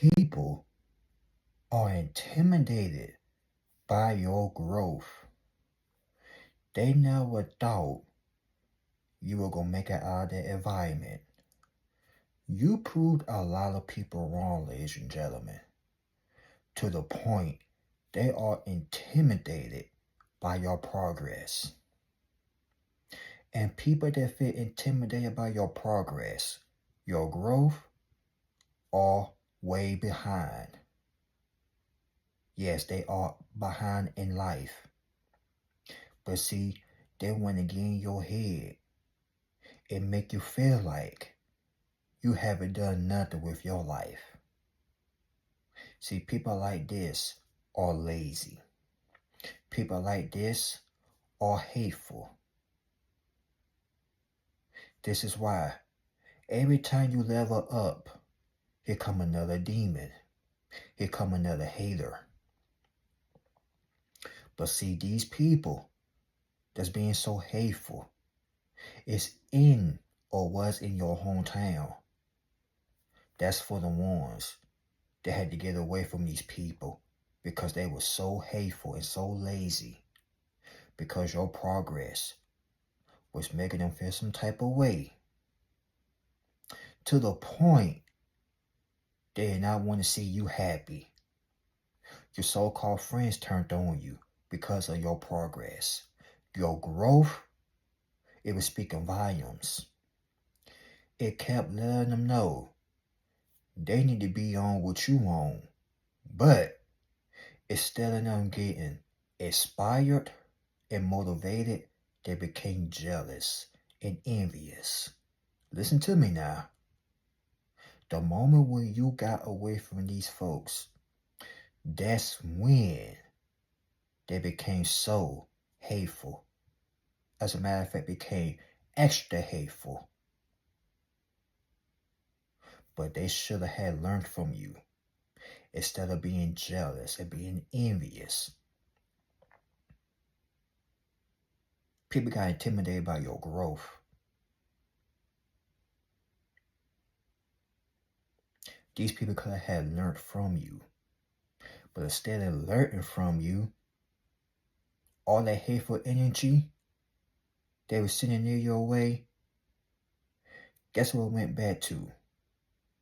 people are intimidated by your growth. They never thought you were going to make it out of that environment. You proved a lot of people wrong, ladies and gentlemen, to the point they are intimidated by your progress. And people that feel intimidated by your progress, your growth, are way behind. Yes, they are behind in life. But see, they want to get in your head and make you feel like you haven't done nothing with your life. See, people like this are lazy. People like this are hateful. This is why every time you level up, here come another demon. Here come another hater. But see, these people that's being so hateful is in or was in your hometown. That's for the ones that had to get away from these people because they were so hateful and so lazy, because your progress was making them feel some type of way, to the point they did not want to see you happy. Your so-called friends turned on you because of your progress. Your growth, it was speaking volumes. It kept letting them know they need to be on what you on. But instead of them getting inspired and motivated, they became jealous and envious. Listen to me now. The moment when you got away from these folks, that's when they became so hateful. As a matter of fact, became extra hateful. But they should have had learned from you instead of being jealous and being envious. People got intimidated by your growth. These people could have had learned from you. But instead of learning from you, all that hateful energy they were sending near your way, guess what it went back to?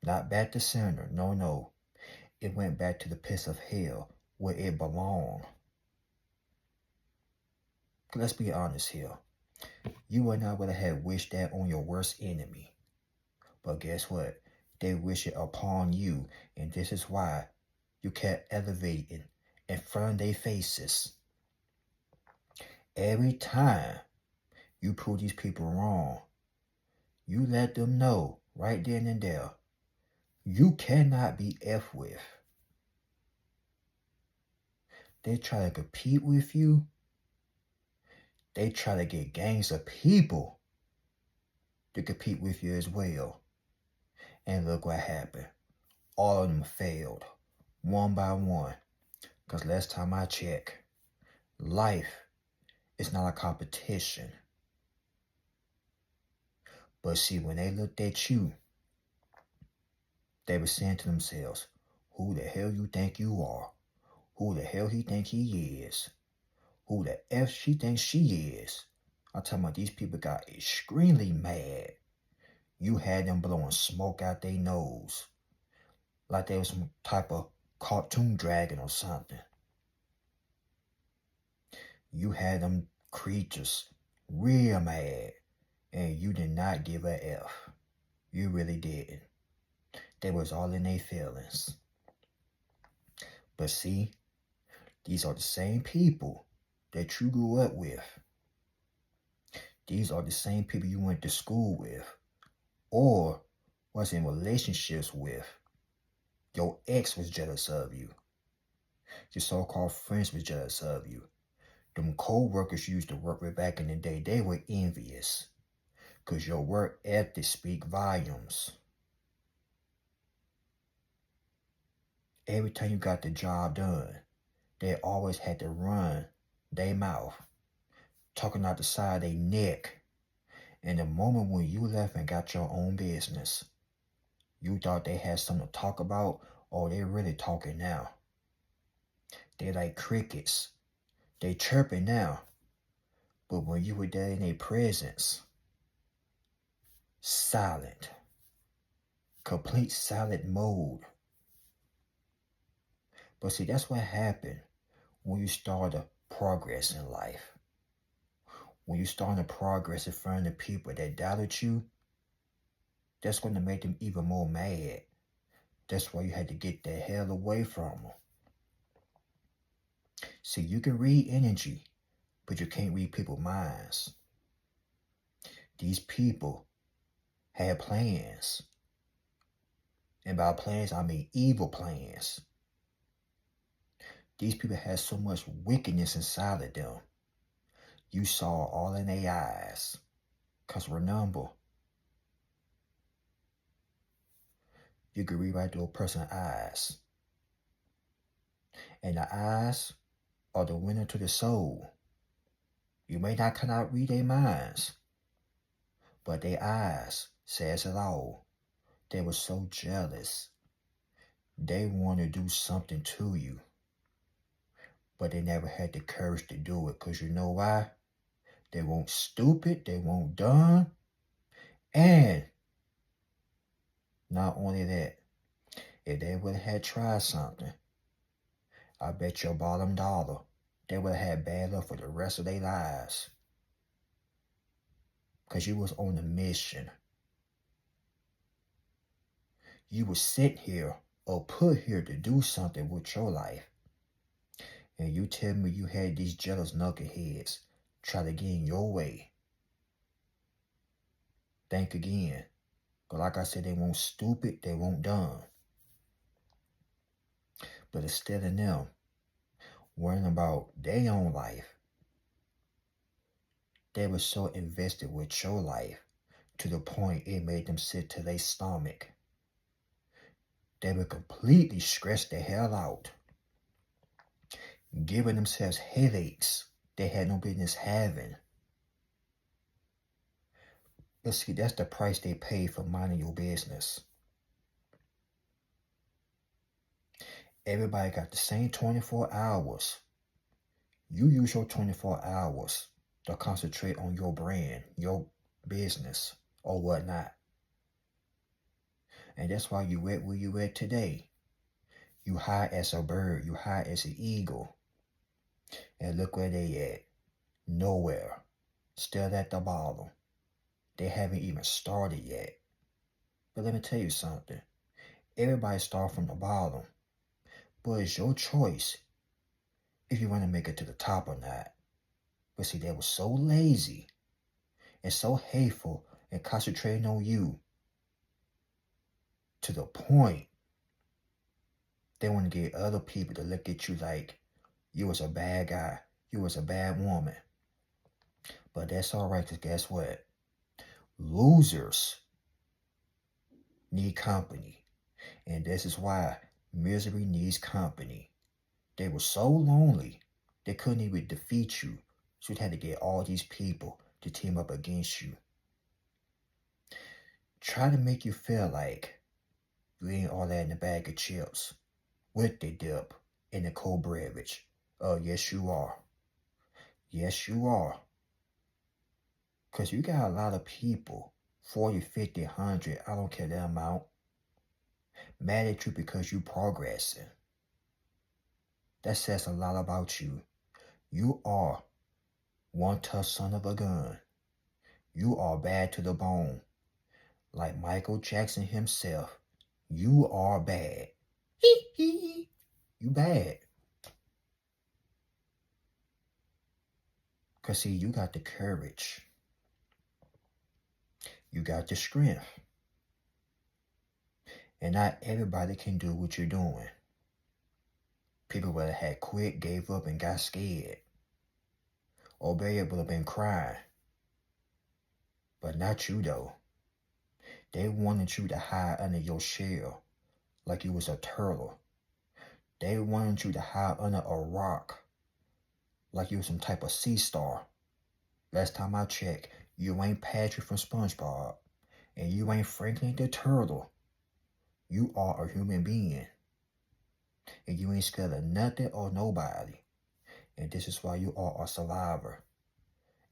Not back to center. No. It went back to the pits of hell where it belonged. Let's be honest here. You would not would have wished that on your worst enemy. But guess what? They wish it upon you. And this is why you kept elevating in front of their faces. Every time you prove these people wrong, you let them know right then and there, you cannot be F with. They try to compete with you. They try to get gangs of people to compete with you as well. And look what happened. All of them failed, one by one. Because last time I checked, life is not a competition. But see, when they looked at you, they were saying to themselves, who the hell you think you are? Who the hell he think he is? Who the F she thinks she is? I'm talking about these people got extremely mad. You had them blowing smoke out their nose like they was some type of cartoon dragon or something. You had them creatures real mad, and you did not give a F. You really didn't. They was all in their feelings. But see, these are the same people that you grew up with. These are the same people you went to school with or was in relationships with. Your ex was jealous of you. Your so-called friends was jealous of you. Them co-workers you used to work with back in the day, they were envious. Because your work ethic speak volumes. Every time you got the job done, they always had to run their mouth, talking out the side of their neck. And the moment when you left and got your own business, you thought they had something to talk about Oh, they really talking now. They like crickets. They chirping now. But when you were there in their presence, silent. Complete silent mode. But see, that's what happened when you start to progress in life. When you start to progress in front of the people that doubted you, that's going to make them even more mad. That's why you had to get the hell away from them. See, you can read energy, but you can't read people's minds. These people had plans. And by plans, I mean evil plans. These people had so much wickedness inside of them. You saw all in their eyes. Because remember, you can read right through a person's eyes. And the eyes are the window to the soul. You may not cannot read their minds, but their eyes says it all. They were so jealous. They want to do something to you. But they never had the courage to do it. Because you know why? They weren't stupid. They weren't dumb. And not only that, if they would have had tried something, I bet your bottom dollar, they would have had bad luck for the rest of their lives. Because you was on a mission. You were sent here or put here to do something with your life. And you tell me you had these jealous knuckleheads try to get in your way. Think again. But like I said, they weren't stupid, they weren't dumb. But instead of them worrying about their own life, they were so invested with your life to the point it made them sick to their stomach. They were completely stressed the hell out, giving themselves headaches they had no business having. But see, that's the price they pay for minding your business. Everybody got the same 24 hours. You use your 24 hours to concentrate on your brand, your business, or whatnot. And that's why you at where you at today. You high as a bird, you high as an eagle. And look where they at. Nowhere. Still at the bottom. They haven't even started yet. But let me tell you something. Everybody start from the bottom. But it's your choice if you want to make it to the top or not. But see, they were so lazy and so hateful and concentrating on you to the point they want to get other people to look at you like you was a bad guy, you was a bad woman. But that's all right, because guess what? Losers need company. And this is why misery needs company. They were so lonely, they couldn't even defeat you. So you had to get all these people to team up against you. Try to make you feel like you ain't all that in a bag of chips with the dip in the cold beverage. Oh, yes, you are. Yes, you are. Because you got a lot of people, 40, 50, 100, I don't care the amount, mad at you because you progressing. That says a lot about you. You are one tough son of a gun. You are bad to the bone. Like Michael Jackson himself, you are bad. You bad. Because see, you got the courage. You got the strength. And not everybody can do what you're doing. People would have had quit, gave up, and got scared. Or they would have been crying. But not you, though. They wanted you to hide under your shell like you was a turtle. They wanted you to hide under a rock like you was some type of sea star. Last time I checked, you ain't Patrick from SpongeBob. And you ain't Franklin the Turtle. You are a human being. And you ain't scared of nothing or nobody. And this is why you are a survivor.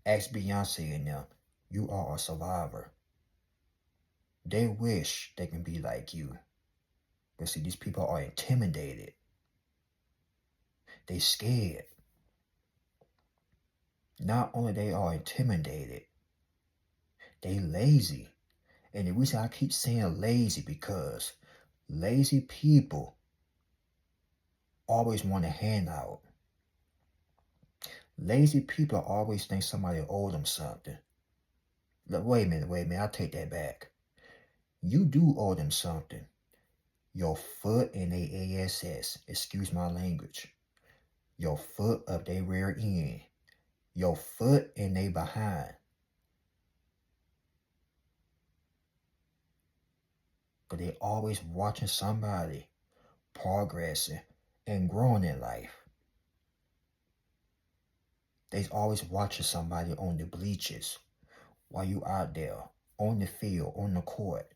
Ask Beyonce and them. You are a survivor. They wish they can be like you. But see, these people are intimidated. They scared. Not only they are intimidated, they lazy. And the reason I keep saying lazy because lazy people always want a handout. Lazy people always think somebody owe them something. Look, wait a minute, I'll take that back. You do owe them something. Your foot in their ass, excuse my language. Your foot up their rear end. Your foot in their behind. But they always watching somebody progressing and growing in life. They's always watching somebody on the bleachers while you out there, on the field, on the court.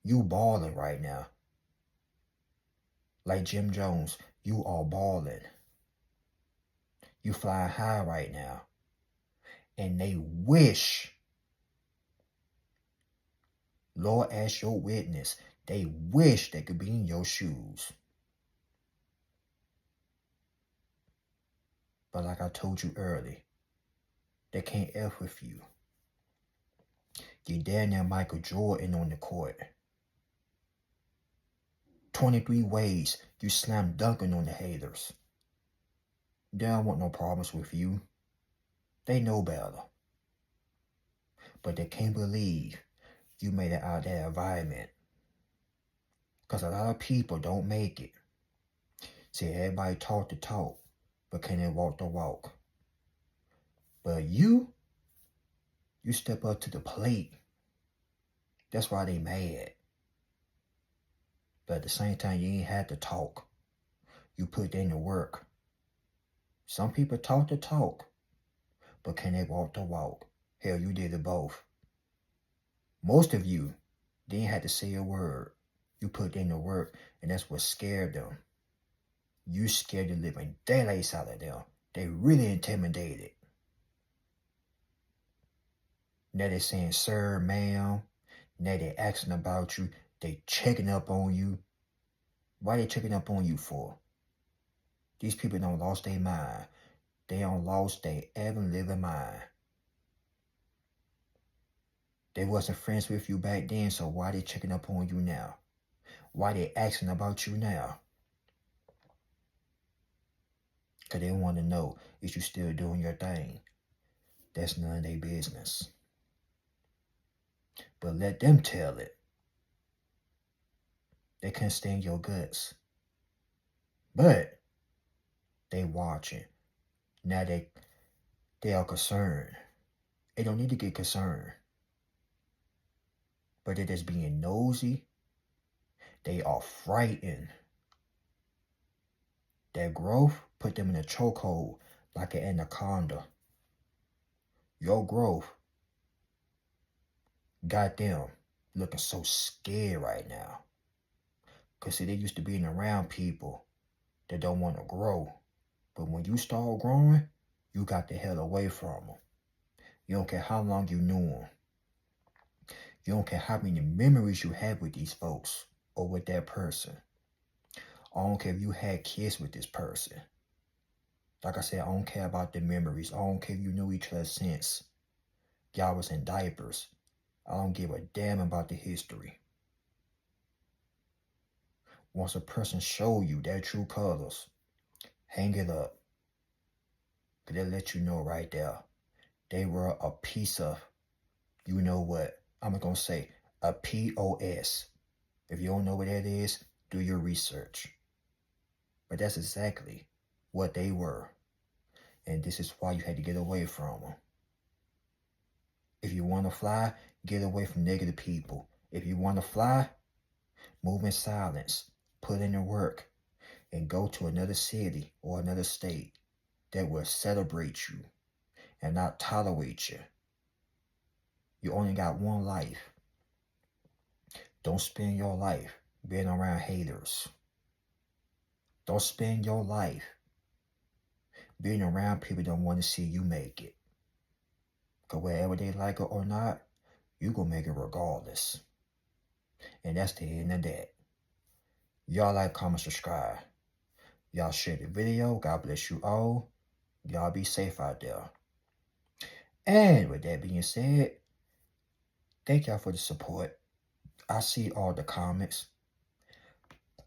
You balling right now. Like Jim Jones, you are balling. You flying high right now. And they wish, Lord as your witness, they wish they could be in your shoes. But like I told you early, they can't F with you. You damn near Michael Jordan on the court. 23 ways you slam dunking on the haters. They don't want no problems with you. They know better. But they can't believe you made it out of that environment. Because a lot of people don't make it. See, everybody talk the talk, but can they walk the walk? But you step up to the plate. That's why they mad. But at the same time, you ain't had to talk. You put in the work. Some people talk the talk, but can they walk the walk? Hell, you did it both. Most of you didn't have to say a word. You put in the work, and that's what scared them. You scared the living daylights out of them. They really intimidated. Now they saying, sir, ma'am. Now they asking about you. They checking up on you. Why they checking up on you for? These people don't lost their mind. They don't lost their ever living mind. They wasn't friends with you back then, so why they checking up on you now? Why they asking about you now? Because they want to know if you still doing your thing. That's none of their business. But let them tell it. They can't stand your guts. But they watching. Now they are concerned. They don't need to get concerned. But they're just being nosy. They are frightened. Their growth put them in a chokehold like an anaconda. Your growth got them looking so scared right now. Because see, they used to being around people that don't want to grow. But when you start growing, you got the hell away from them. You don't care how long you knew them. You don't care how many memories you had with these folks or with that person. I don't care if you had kids with this person. Like I said, I don't care about the memories. I don't care if you knew each other since y'all was in diapers. I don't give a damn about the history. Once a person show you their true colors, hang it up. Because they'll let you know right there. They were a piece of, you know what, I'm going to say, a POS. If you don't know what that is, do your research. But that's exactly what they were. And this is why you had to get away from them. If you want to fly, get away from negative people. If you want to fly, move in silence. Put in the work. And go to another city or another state that will celebrate you and not tolerate you. You only got one life. Don't spend your life being around haters. Don't spend your life being around people that don't want to see you make it. Because whether they like it or not, you going to make it regardless. And that's the end of that. Y'all like, comment, subscribe. Y'all share the video. God bless you all. Y'all be safe out there. And with that being said, thank y'all for the support. I see all the comments.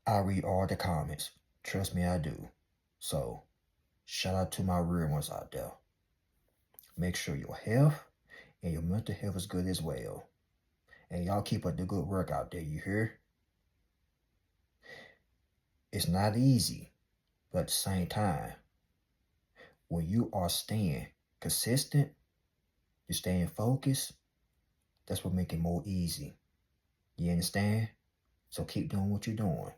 I read all the comments. Trust me, I do. So, shout out to my real ones out there. Make sure your health and your mental health is good as well. And y'all keep up the good work out there, you hear? It's not easy, but at the same time, when you are staying consistent, you're staying focused, that's what makes it more easy. You understand? So keep doing what you're doing.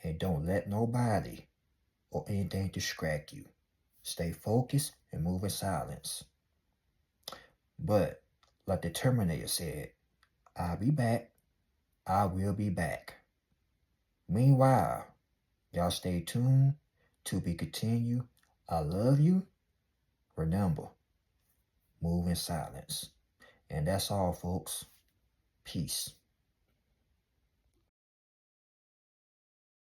And don't let nobody or anything distract you. Stay focused and move in silence. But, like the Terminator said, I'll be back. I will be back. Meanwhile, y'all stay tuned. To be continued. I love you. Remember, move in silence. And that's all, folks. Peace.